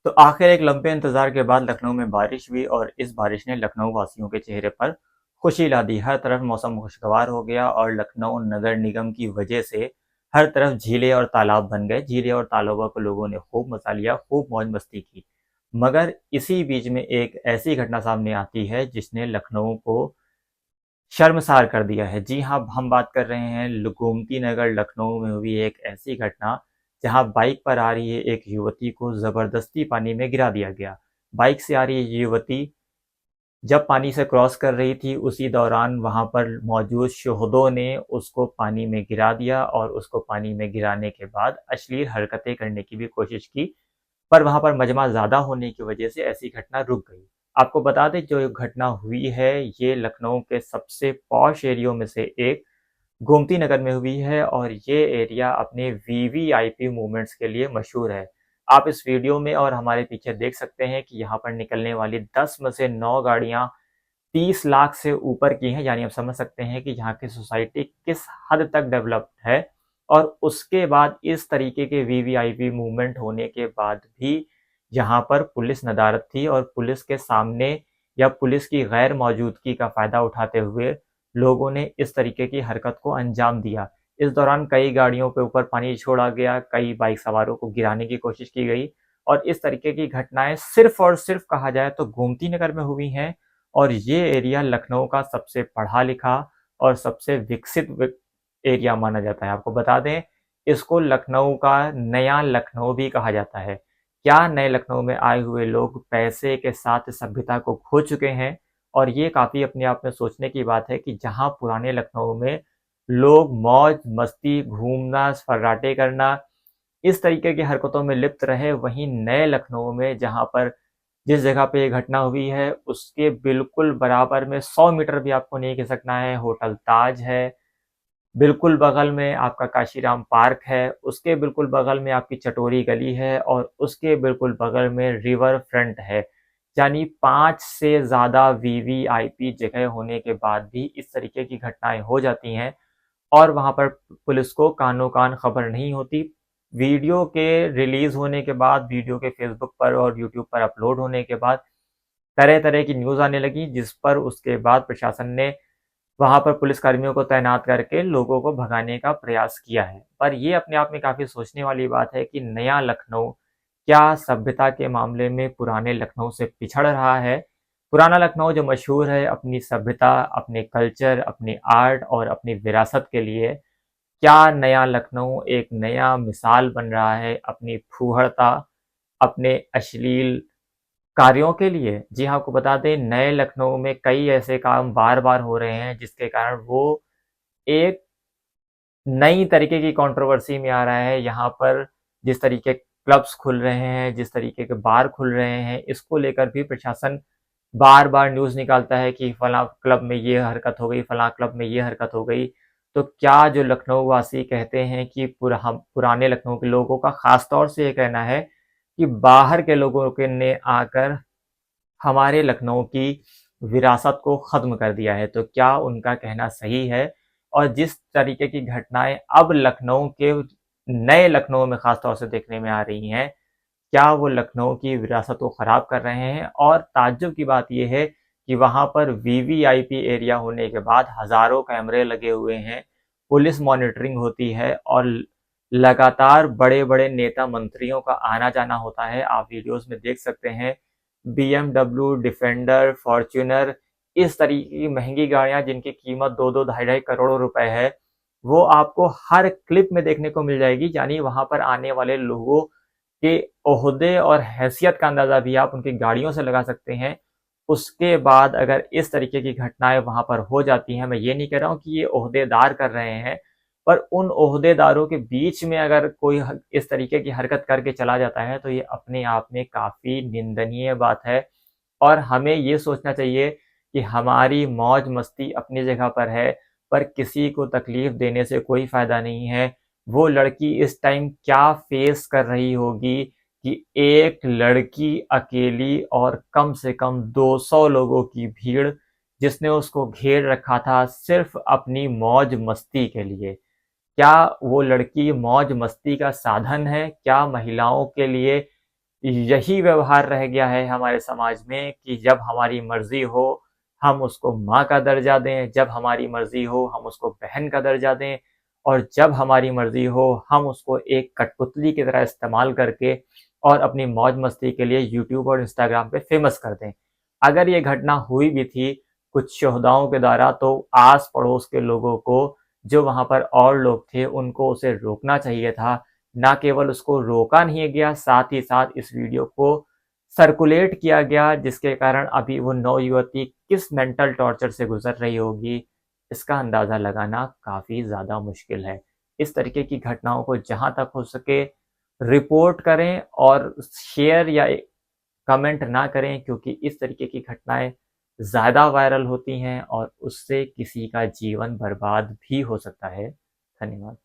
तो आखिर एक लंबे इंतजार के बाद लखनऊ में बारिश हुई और इस बारिश ने लखनऊ वासियों के चेहरे पर खुशी ला दी। हर तरफ मौसम खुशगवार हो गया और लखनऊ नगर निगम की वजह से हर तरफ झीलें और तालाब बन गए। झीलें और तालाबों को लोगों ने खूब मजा लिया, खूब मौज मस्ती की। मगर इसी बीच में एक ऐसी घटना सामने आती है जिसने लखनऊ को शर्मसार कर दिया है। जी हाँ, हम बात कर रहे हैं गोमती नगर लखनऊ में हुई एक ऐसी घटना जहां बाइक पर आ रही है एक युवती को जबरदस्ती पानी में गिरा दिया गया। बाइक से आ रही ये युवती जब पानी से क्रॉस कर रही थी उसी दौरान वहां पर मौजूद शोहदों ने उसको पानी में गिरा दिया और उसको पानी में गिराने के बाद अश्लील हरकतें करने की भी कोशिश की, पर वहां पर मजमा ज्यादा होने की वजह से ऐसी घटना रुक गई। आपको बता दें जो घटना हुई है ये लखनऊ के सबसे पॉश एरियो में से एक गोमती नगर में हुई है और ये एरिया अपने वीवीआईपी मूवमेंट्स के लिए मशहूर है। आप इस वीडियो में और हमारे पीछे देख सकते हैं कि यहाँ पर निकलने वाली 10 में से 9 गाड़ियाँ 30 लाख से ऊपर की हैं, यानी आप समझ सकते हैं कि यहाँ की सोसाइटी किस हद तक डेवलप्ड है। और उसके बाद इस तरीके के वीवीआईपी मूवमेंट होने के बाद भी यहाँ पर पुलिस नदारद थी और पुलिस के सामने या पुलिस की गैर मौजूदगी का फायदा उठाते हुए लोगों ने इस तरीके की हरकत को अंजाम दिया। इस दौरान कई गाड़ियों के ऊपर पानी छोड़ा गया, कई बाइक सवारों को गिराने की कोशिश की गई और इस तरीके की घटनाएं सिर्फ और सिर्फ कहा जाए तो गोमती नगर में हुई हैं। और ये एरिया लखनऊ का सबसे पढ़ा लिखा और सबसे विकसित एरिया माना जाता है। आपको बता दें इसको लखनऊ का नया लखनऊ भी कहा जाता है। क्या नए लखनऊ में आए हुए लोग पैसे के साथ सभ्यता को खो चुके हैं। और ये काफ़ी अपने आप में सोचने की बात है कि जहाँ पुराने लखनऊ में लोग मौज मस्ती घूमना फर्राटे करना इस तरीके की हरकतों में लिप्त रहे, वहीं नए लखनऊ में जहाँ पर जिस जगह पे ये घटना हुई है उसके बिल्कुल बराबर में 100 मीटर भी आपको नहीं खिसकना है, होटल ताज है। बिल्कुल बगल में आपका काशीराम पार्क है, उसके बिल्कुल बगल में आपकी चटोरी गली है और उसके बिल्कुल बगल में रिवर फ्रंट है। यानी 5 से ज़्यादा वीवीआईपी जगह होने के बाद भी इस तरीके की घटनाएं हो जाती हैं और वहाँ पर पुलिस को कानो कान खबर नहीं होती। वीडियो के रिलीज होने के बाद, वीडियो के फेसबुक पर और यूट्यूब पर अपलोड होने के बाद तरह तरह की न्यूज़ आने लगी, जिस पर उसके बाद प्रशासन ने वहां पर पुलिसकर्मियों को तैनात करके लोगों को भगाने का प्रयास किया है। पर ये अपने आप में काफी सोचने वाली बात है कि नया लखनऊ क्या सभ्यता के मामले में पुराने लखनऊ से पिछड़ रहा है। पुराना लखनऊ जो मशहूर है अपनी सभ्यता, अपने कल्चर, अपनी आर्ट और अपनी विरासत के लिए, क्या नया लखनऊ एक नया मिसाल बन रहा है अपनी फूहड़ता, अपने अश्लील कार्यों के लिए। जी हाँ, आपको बता दें नए लखनऊ में कई ऐसे काम बार बार हो रहे हैं जिसके कारण वो एक नई तरीके की कंट्रोवर्सी में आ रहा है। यहाँ पर जिस तरीके क्लब्स खुल रहे हैं, जिस तरीके के बार खुल रहे हैं, इसको लेकर भी प्रशासन बार बार न्यूज़ निकालता है कि फला क्लब में ये हरकत हो गई, फला क्लब में ये हरकत हो गई। तो क्या जो लखनऊ वासी कहते हैं कि पुराने लखनऊ के लोगों का खास तौर से ये कहना है कि बाहर के लोगों के ने आकर हमारे लखनऊ की विरासत को ख़त्म कर दिया है, तो क्या उनका कहना सही है? और जिस तरीके की घटनाएँ अब लखनऊ के नए लखनऊ में ख़ास तौर से देखने में आ रही हैं, क्या वो लखनऊ की विरासत को ख़राब कर रहे हैं? और ताज्जुब की बात ये है कि वहाँ पर वीवीआईपी एरिया होने के बाद हज़ारों कैमरे लगे हुए हैं, पुलिस मॉनिटरिंग होती है और लगातार बड़े-बड़े नेता मंत्रियों का आना-जाना होता है। आप वीडियोज़ में देख सकते हैं बीएमडब्ल्यू, डिफेंडर, फॉर्च्यूनर इस तरीके की महंगी गाड़ियां जिनकी कीमत 2-2 ढाई-ढाई करोड़ रुपए है, वो आपको हर क्लिप में देखने को मिल जाएगी। यानी वहां पर आने वाले लोगों के ओहदे और हैसियत का अंदाजा भी आप उनकी गाड़ियों से लगा सकते हैं। उसके बाद अगर इस तरीके की घटनाएं वहां पर हो जाती हैं, मैं ये नहीं कह रहा हूँ कि ये ओहदेदार कर रहे हैं, पर उन ओहदेदारों के बीच में अगर कोई इस तरीके की हरकत करके चला जाता है तो ये अपने आप में काफ़ी निंदनीय बात है। और हमें ये सोचना चाहिए कि हमारी मौज मस्ती अपनी जगह पर है, पर किसी को तकलीफ देने से कोई फ़ायदा नहीं है। वो लड़की इस टाइम क्या फेस कर रही होगी कि एक लड़की अकेली और कम से कम 200 लोगों की भीड़ जिसने उसको घेर रखा था सिर्फ अपनी मौज मस्ती के लिए। क्या वो लड़की मौज मस्ती का साधन है? क्या महिलाओं के लिए यही व्यवहार रह गया है हमारे समाज में कि जब हमारी मर्जी हो हम उसको माँ का दर्जा दें, जब हमारी मर्जी हो हम उसको बहन का दर्जा दें, और जब हमारी मर्जी हो हम उसको एक कठपुतली की तरह इस्तेमाल करके और अपनी मौज मस्ती के लिए यूट्यूब और इंस्टाग्राम पे फेमस कर दें। अगर ये घटना हुई भी थी कुछ शोहदाओं के द्वारा, तो आस पड़ोस के लोगों को, जो वहां पर और लोग थे, उनको उसे रोकना चाहिए था। ना केवल उसको रोका नहीं गया, साथ ही साथ इस वीडियो को सर्कुलेट किया गया, जिसके कारण अभी वो नवयुवती किस मेंटल टॉर्चर से गुजर रही होगी, इसका अंदाजा लगाना काफी ज्यादा मुश्किल है। इस तरीके की घटनाओं को जहां तक हो सके रिपोर्ट करें और शेयर या कमेंट ना करें, क्योंकि इस तरीके की घटनाएं ज़्यादा वायरल होती हैं और उससे किसी का जीवन बर्बाद भी हो सकता है। धन्यवाद।